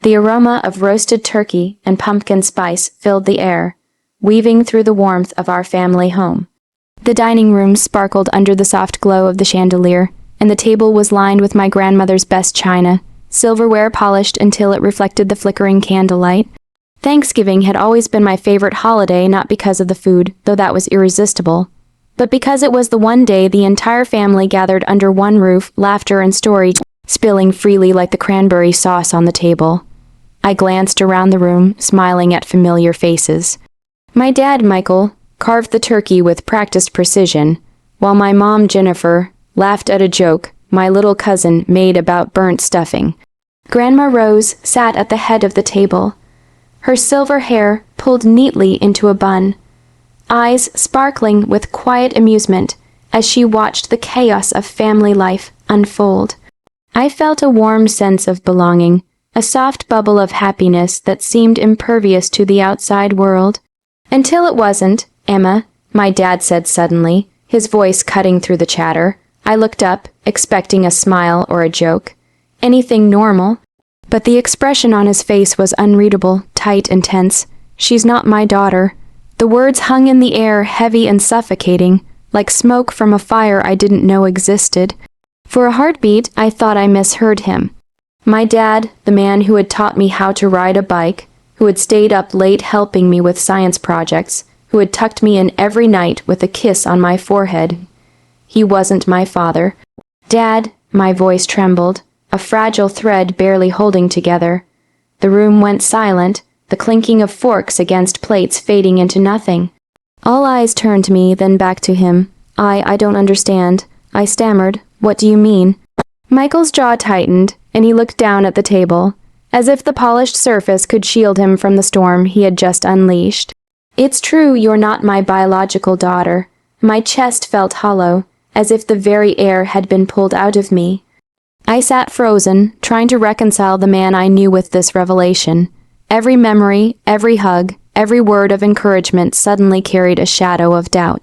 The aroma of roasted turkey and pumpkin spice filled the air, weaving through the warmth of our family home. The dining room sparkled under the soft glow of the chandelier, and the table was lined with my grandmother's best china, silverware polished until it reflected the flickering candlelight. Thanksgiving had always been my favorite holiday, not because of the food, though that was irresistible, but because it was the one day the entire family gathered under one roof, laughter and story spilling freely like the cranberry sauce on the table. I glanced around the room, smiling at familiar faces. My dad, Michael, carved the turkey with practiced precision, while my mom, Jennifer, laughed at a joke my little cousin made about burnt stuffing. Grandma Rose sat at the head of the table, her silver hair pulled neatly into a bun, eyes sparkling with quiet amusement as she watched the chaos of family life unfold. I felt a warm sense of belonging, a soft bubble of happiness that seemed impervious to the outside world. Until it wasn't, Emma, my dad said suddenly, his voice cutting through the chatter. I looked up, expecting a smile or a joke. Anything normal. But the expression on his face was unreadable, tight and tense. She's not my daughter. The words hung in the air, heavy and suffocating, like smoke from a fire I didn't know existed. For a heartbeat, I thought I misheard him. My dad, the man who had taught me how to ride a bike, who had stayed up late helping me with science projects, who had tucked me in every night with a kiss on my forehead. He wasn't my father. Dad, my voice trembled, a fragile thread barely holding together. The room went silent, the clinking of forks against plates fading into nothing. All eyes turned to me, then back to him. I don't understand. I stammered. What do you mean? Michael's jaw tightened, and he looked down at the table, as if the polished surface could shield him from the storm he had just unleashed. It's true you're not my biological daughter. My chest felt hollow, as if the very air had been pulled out of me. I sat frozen, trying to reconcile the man I knew with this revelation. Every memory, every hug, every word of encouragement suddenly carried a shadow of doubt.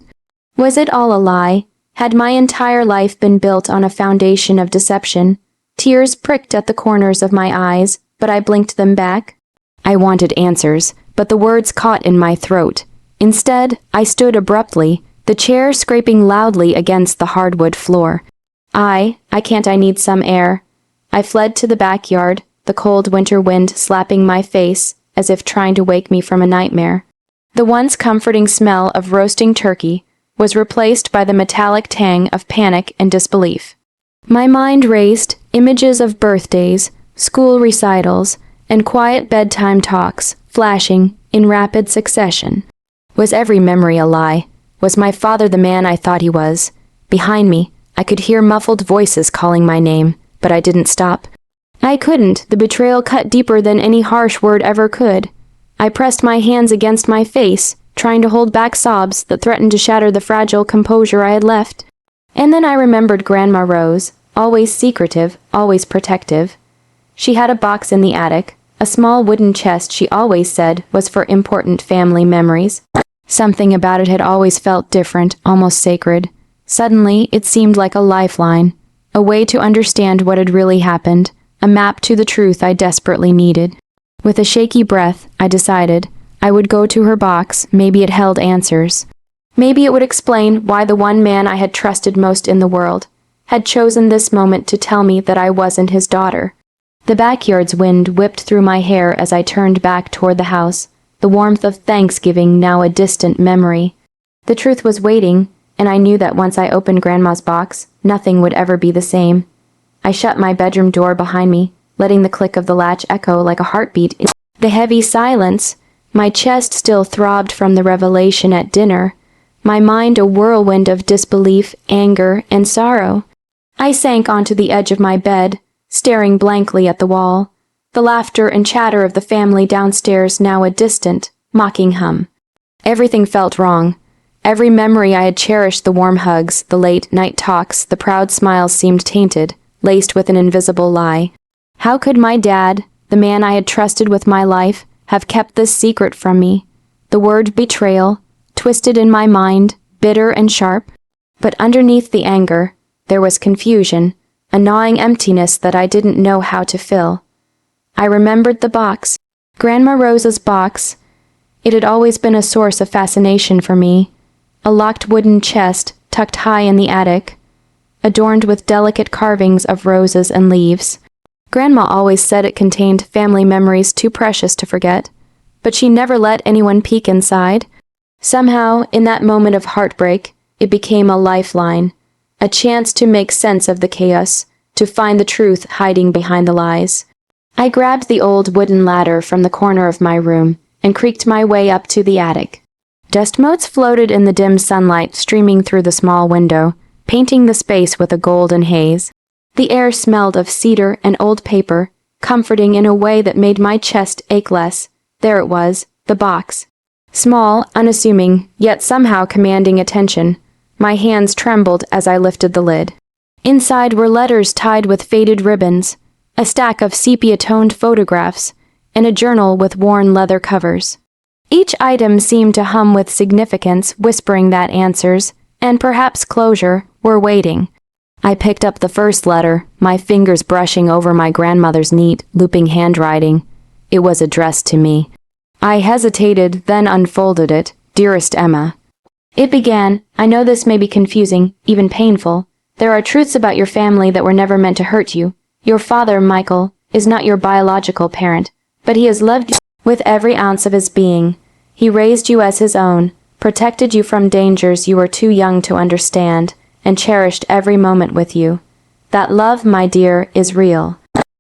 Was it all a lie? Had my entire life been built on a foundation of deception? Tears pricked at the corners of my eyes, but I blinked them back. I wanted answers, but the words caught in my throat. Instead, I stood abruptly, the chair scraping loudly against the hardwood floor. I need some air. I fled to the backyard, the cold winter wind slapping my face as if trying to wake me from a nightmare. The once comforting smell of roasting turkey was replaced by the metallic tang of panic and disbelief. My mind raced, images of birthdays, school recitals, and quiet bedtime talks, flashing in rapid succession. Was every memory a lie? Was my father the man I thought he was? Behind me, I could hear muffled voices calling my name, but I didn't stop. I couldn't. The betrayal cut deeper than any harsh word ever could. I pressed my hands against my face, trying to hold back sobs that threatened to shatter the fragile composure I had left. And then I remembered Grandma Rose, always secretive, always protective. She had a box in the attic, a small wooden chest she always said was for important family memories. Something about it had always felt different, almost sacred. Suddenly, it seemed like a lifeline, a way to understand what had really happened, a map to the truth I desperately needed. With a shaky breath, I decided I would go to her box. Maybe it held answers. Maybe it would explain why the one man I had trusted most in the world had chosen this moment to tell me that I wasn't his daughter. The backyard's wind whipped through my hair as I turned back toward the house, the warmth of Thanksgiving now a distant memory. The truth was waiting, and I knew that once I opened Grandma's box, nothing would ever be the same. I shut my bedroom door behind me, letting the click of the latch echo like a heartbeat in the heavy silence. My chest still throbbed from the revelation at dinner, my mind a whirlwind of disbelief, anger, and sorrow. I sank onto the edge of my bed, staring blankly at the wall, the laughter and chatter of the family downstairs now a distant, mocking hum. Everything felt wrong. Every memory I had cherished, the warm hugs, the late-night talks, the proud smiles seemed tainted, laced with an invisible lie. How could my dad, the man I had trusted with my life, have kept this secret from me? The word betrayal, twisted in my mind, bitter and sharp. But underneath the anger, there was confusion, a gnawing emptiness that I didn't know how to fill. I remembered the box. Grandma Rosa's box. It had always been a source of fascination for me. A locked wooden chest tucked high in the attic, adorned with delicate carvings of roses and leaves. Grandma always said it contained family memories too precious to forget, but she never let anyone peek inside. Somehow, in that moment of heartbreak, it became a lifeline, a chance to make sense of the chaos, to find the truth hiding behind the lies. I grabbed the old wooden ladder from the corner of my room and creaked my way up to the attic. Dust motes floated in the dim sunlight streaming through the small window, painting the space with a golden haze. The air smelled of cedar and old paper, comforting in a way that made my chest ache less. There it was, the box. Small, unassuming, yet somehow commanding attention. My hands trembled as I lifted the lid. Inside were letters tied with faded ribbons, a stack of sepia-toned photographs, and a journal with worn leather covers. Each item seemed to hum with significance, whispering that answers, and perhaps closure, were waiting. I picked up the first letter, my fingers brushing over my grandmother's neat, looping handwriting. It was addressed to me. I hesitated, then unfolded it. Dearest Emma. It began, I know this may be confusing, even painful. There are truths about your family that were never meant to hurt you. Your father, Michael, is not your biological parent, but he has loved you with every ounce of his being. He raised you as his own, protected you from dangers you were too young to understand, and cherished every moment with you. That love, my dear, is real.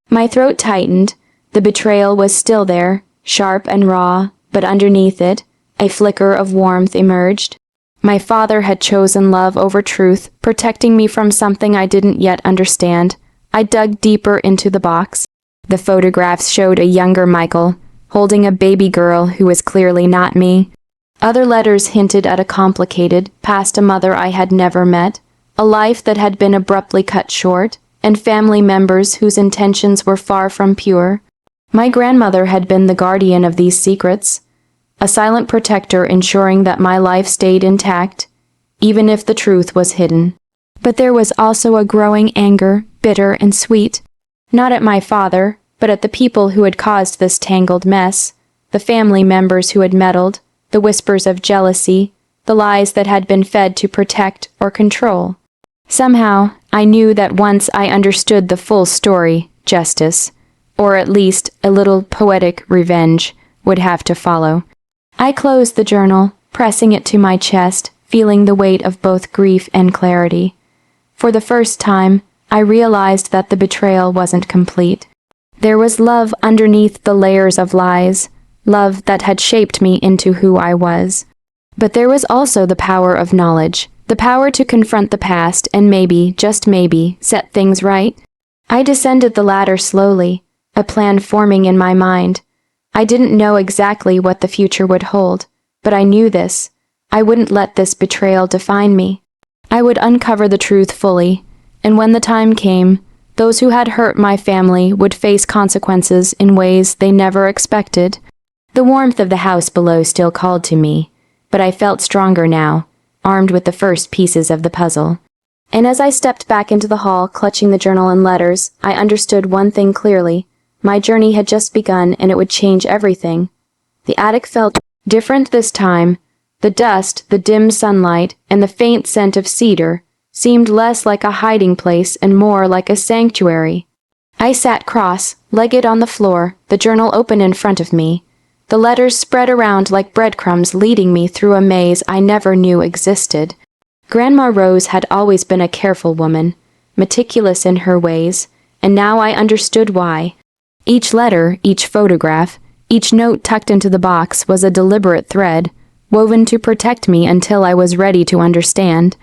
My throat tightened. The betrayal was still there, sharp and raw, but underneath it, a flicker of warmth emerged. My father had chosen love over truth, protecting me from something I didn't yet understand. I dug deeper into the box. The photographs showed a younger Michael, holding a baby girl who was clearly not me. Other letters hinted at a complicated past, a mother I had never met, a life that had been abruptly cut short, and family members whose intentions were far from pure. My grandmother had been the guardian of these secrets, a silent protector ensuring that my life stayed intact, even if the truth was hidden. But there was also a growing anger, bitter and sweet, not at my father, but at the people who had caused this tangled mess, the family members who had meddled, the whispers of jealousy, the lies that had been fed to protect or control. Somehow, I knew that once I understood the full story, justice, or at least a little poetic revenge, would have to follow. I closed the journal, pressing it to my chest, feeling the weight of both grief and clarity. For the first time, I realized that the betrayal wasn't complete. There was love underneath the layers of lies, love that had shaped me into who I was. But there was also the power of knowledge, the power to confront the past and maybe, just maybe, set things right. I descended the ladder slowly, a plan forming in my mind. I didn't know exactly what the future would hold, but I knew this. I wouldn't let this betrayal define me. I would uncover the truth fully, and when the time came, those who had hurt my family would face consequences in ways they never expected. The warmth of the house below still called to me, but I felt stronger now, armed with the first pieces of the puzzle. And as I stepped back into the hall, clutching the journal and letters, I understood one thing clearly. My journey had just begun, and it would change everything. The attic felt different this time. The dust, the dim sunlight, and the faint scent of cedar seemed less like a hiding place and more like a sanctuary. I sat cross-legged on the floor, the journal open in front of me. The letters spread around like breadcrumbs, leading me through a maze I never knew existed. Grandma Rose had always been a careful woman, meticulous in her ways, and now I understood why. Each letter, each photograph, each note tucked into the box was a deliberate thread, woven to protect me until I was ready to understand.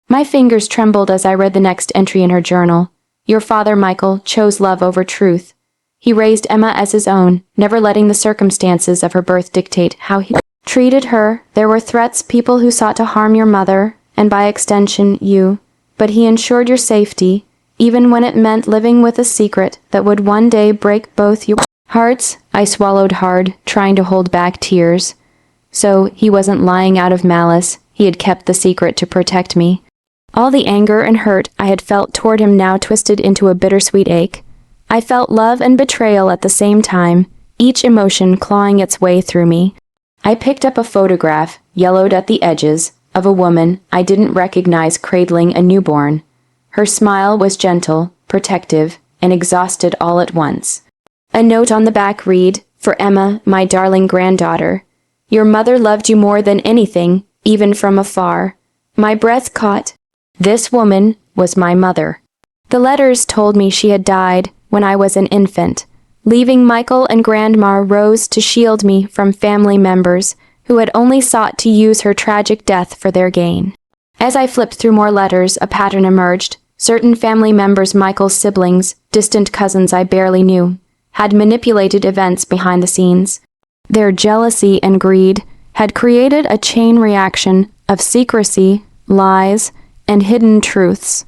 My fingers trembled as I read the next entry in her journal. Your father, Michael, chose love over truth. He raised Emma as his own, never letting the circumstances of her birth dictate how he treated her. There were threats, people who sought to harm your mother, and by extension, you. But he ensured your safety, even when it meant living with a secret that would one day break both your hearts. I swallowed hard, trying to hold back tears. So he wasn't lying out of malice. He had kept the secret to protect me. All the anger and hurt I had felt toward him now twisted into a bittersweet ache. I felt love and betrayal at the same time, each emotion clawing its way through me. I picked up a photograph, yellowed at the edges, of a woman I didn't recognize cradling a newborn. Her smile was gentle, protective, and exhausted all at once. A note on the back read, "For Emma, my darling granddaughter. Your mother loved you more than anything, even from afar." My breath caught. This woman was my mother. The letters told me she had died when I was an infant, leaving Michael and Grandma Rose to shield me from family members who had only sought to use her tragic death for their gain. As I flipped through more letters, a pattern emerged. Certain family members, Michael's siblings, distant cousins I barely knew, had manipulated events behind the scenes. Their jealousy and greed had created a chain reaction of secrecy, lies, and hidden truths.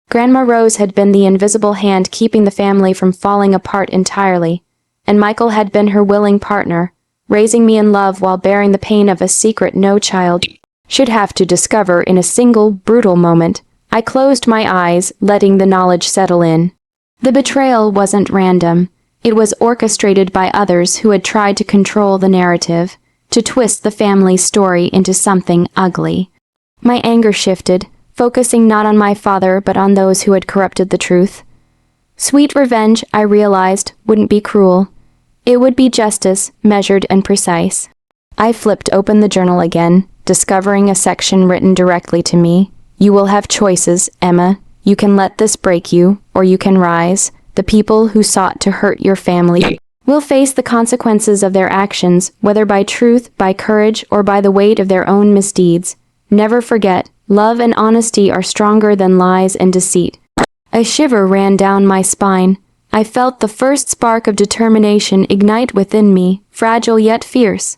Grandma Rose had been the invisible hand keeping the family from falling apart entirely, and Michael had been her willing partner, raising me in love while bearing the pain of a secret no child should have to discover in a single brutal moment. I closed my eyes, letting the knowledge settle in. The betrayal wasn't random. It was orchestrated by others who had tried to control the narrative, to twist the family's story into something ugly. My anger shifted, focusing not on my father but on those who had corrupted the truth. Sweet revenge, I realized, wouldn't be cruel. It would be justice, measured and precise. I flipped open the journal again, discovering a section written directly to me. "You will have choices, Emma. You can let this break you, or you can rise. The people who sought to hurt your family will face the consequences of their actions, whether by truth, by courage, or by the weight of their own misdeeds. Never forget, love and honesty are stronger than lies and deceit." A shiver ran down my spine. I felt the first spark of determination ignite within me, fragile yet fierce.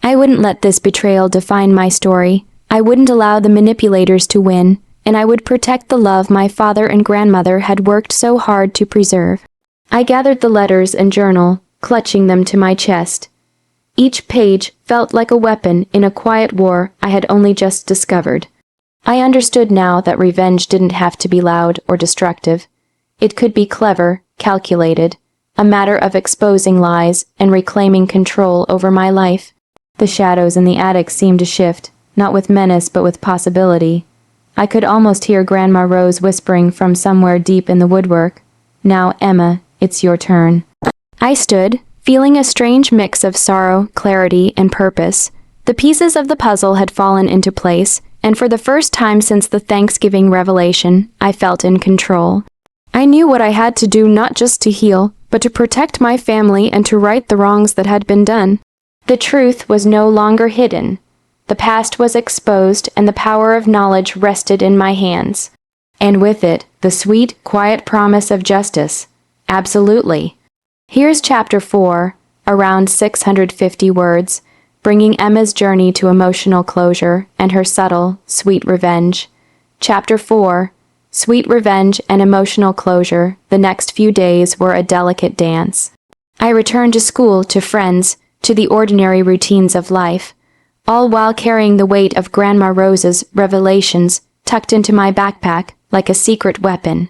I wouldn't let this betrayal define my story. I wouldn't allow the manipulators to win, and I would protect the love my father and grandmother had worked so hard to preserve. I gathered the letters and journal, clutching them to my chest. Each page felt like a weapon in a quiet war I had only just discovered. I understood now that revenge didn't have to be loud or destructive. It could be clever, calculated, a matter of exposing lies and reclaiming control over my life. The shadows in the attic seemed to shift, not with menace but with possibility. I could almost hear Grandma Rose whispering from somewhere deep in the woodwork, "Now, Emma, it's your turn." I stood, feeling a strange mix of sorrow, clarity, and purpose. The pieces of the puzzle had fallen into place, and for the first time since the Thanksgiving revelation, I felt in control. I knew what I had to do, not just to heal, but to protect my family and to right the wrongs that had been done. The truth was no longer hidden. The past was exposed, and the power of knowledge rested in my hands. And with it, the sweet, quiet promise of justice. Absolutely. Here's Chapter 4, around 650 words, bringing Emma's journey to emotional closure and her subtle, sweet revenge. Chapter 4, Sweet Revenge and Emotional Closure. The next few days were a delicate dance. I returned to school, to friends, to the ordinary routines of life, all while carrying the weight of Grandma Rose's revelations tucked into my backpack like a secret weapon.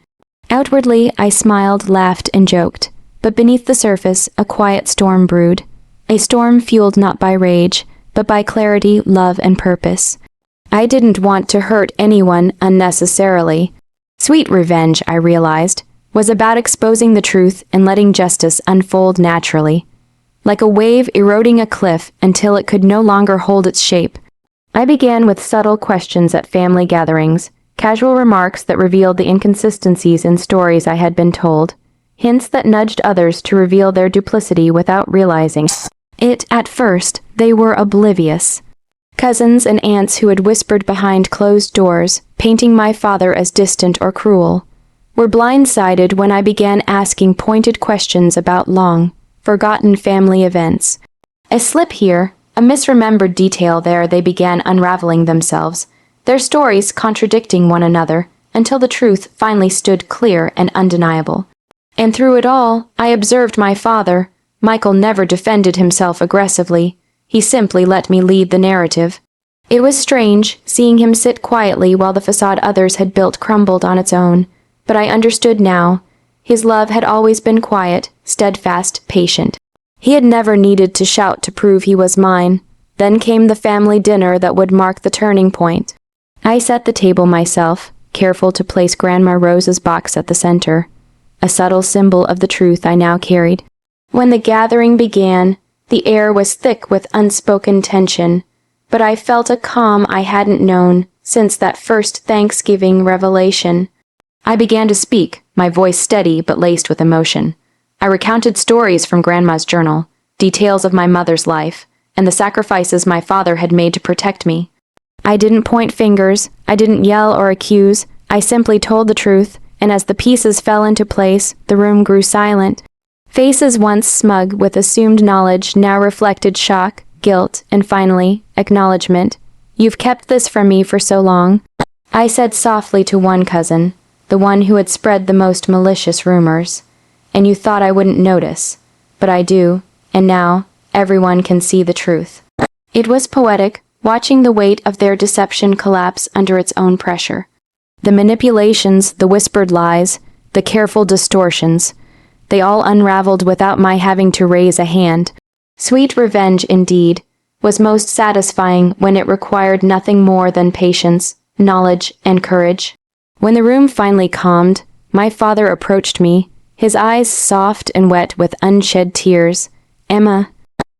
Outwardly, I smiled, laughed, and joked, but beneath the surface, a quiet storm brewed. A storm fueled not by rage, but by clarity, love, and purpose. I didn't want to hurt anyone unnecessarily. Sweet revenge, I realized, was about exposing the truth and letting justice unfold naturally, like a wave eroding a cliff until it could no longer hold its shape. I began with subtle questions at family gatherings, casual remarks that revealed the inconsistencies in stories I had been told, hints that nudged others to reveal their duplicity without realizing it. At first, they were oblivious. Cousins and aunts who had whispered behind closed doors, painting my father as distant or cruel, were blindsided when I began asking pointed questions about long, forgotten family events. A slip here, a misremembered detail there, they began unraveling themselves, their stories contradicting one another, until the truth finally stood clear and undeniable. And through it all, I observed my father. Michael never defended himself aggressively. He simply let me lead the narrative. It was strange, seeing him sit quietly while the facade others had built crumbled on its own, but I understood now. His love had always been quiet, steadfast, patient. He had never needed to shout to prove he was mine. Then came the family dinner that would mark the turning point. I set the table myself, careful to place Grandma Rose's box at the center, a subtle symbol of the truth I now carried. When the gathering began, the air was thick with unspoken tension, but I felt a calm I hadn't known since that first Thanksgiving revelation. I began to speak, my voice steady but laced with emotion. I recounted stories from Grandma's journal, details of my mother's life, and the sacrifices my father had made to protect me. I didn't point fingers, I didn't yell or accuse, I simply told the truth, and as the pieces fell into place, the room grew silent. Faces once smug with assumed knowledge now reflected shock, guilt, and finally, acknowledgement. "You've kept this from me for so long," I said softly to one cousin, the one who had spread the most malicious rumors. "And you thought I wouldn't notice. But I do, and now, everyone can see the truth." It was poetic, watching the weight of their deception collapse under its own pressure. The manipulations, the whispered lies, the careful distortions, they all unraveled without my having to raise a hand. Sweet revenge, indeed, was most satisfying when it required nothing more than patience, knowledge, and courage. When the room finally calmed, my father approached me, his eyes soft and wet with unshed tears. "Emma,"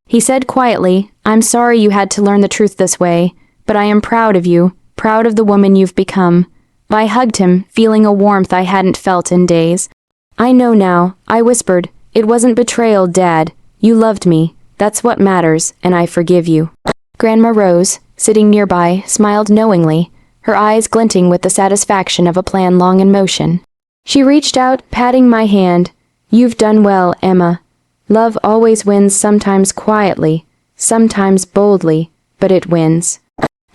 he said quietly, "I'm sorry you had to learn the truth this way, but I am proud of you, proud of the woman you've become." I hugged him, feeling a warmth I hadn't felt in days. "I know now," I whispered. "It wasn't betrayal, Dad. You loved me. That's what matters, and I forgive you." Grandma Rose, sitting nearby, smiled knowingly, her eyes glinting with the satisfaction of a plan long in motion. She reached out, patting my hand. "You've done well, Emma. Love always wins, sometimes quietly, sometimes boldly, but it wins."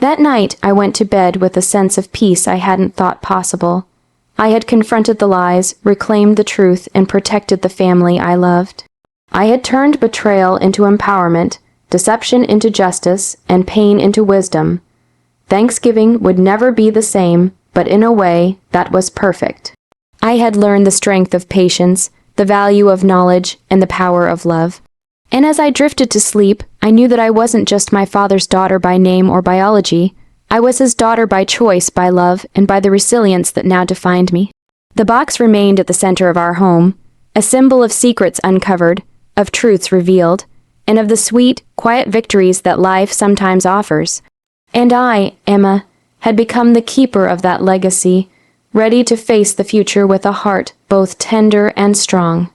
That night, I went to bed with a sense of peace I hadn't thought possible. I had confronted the lies, reclaimed the truth, and protected the family I loved. I had turned betrayal into empowerment, deception into justice, and pain into wisdom. Thanksgiving would never be the same, but in a way, that was perfect. I had learned the strength of patience, the value of knowledge, and the power of love. And as I drifted to sleep, I knew that I wasn't just my father's daughter by name or biology. I was his daughter by choice, by love, and by the resilience that now defined me. The box remained at the center of our home, a symbol of secrets uncovered, of truths revealed, and of the sweet, quiet victories that life sometimes offers. And I, Emma, had become the keeper of that legacy, ready to face the future with a heart both tender and strong.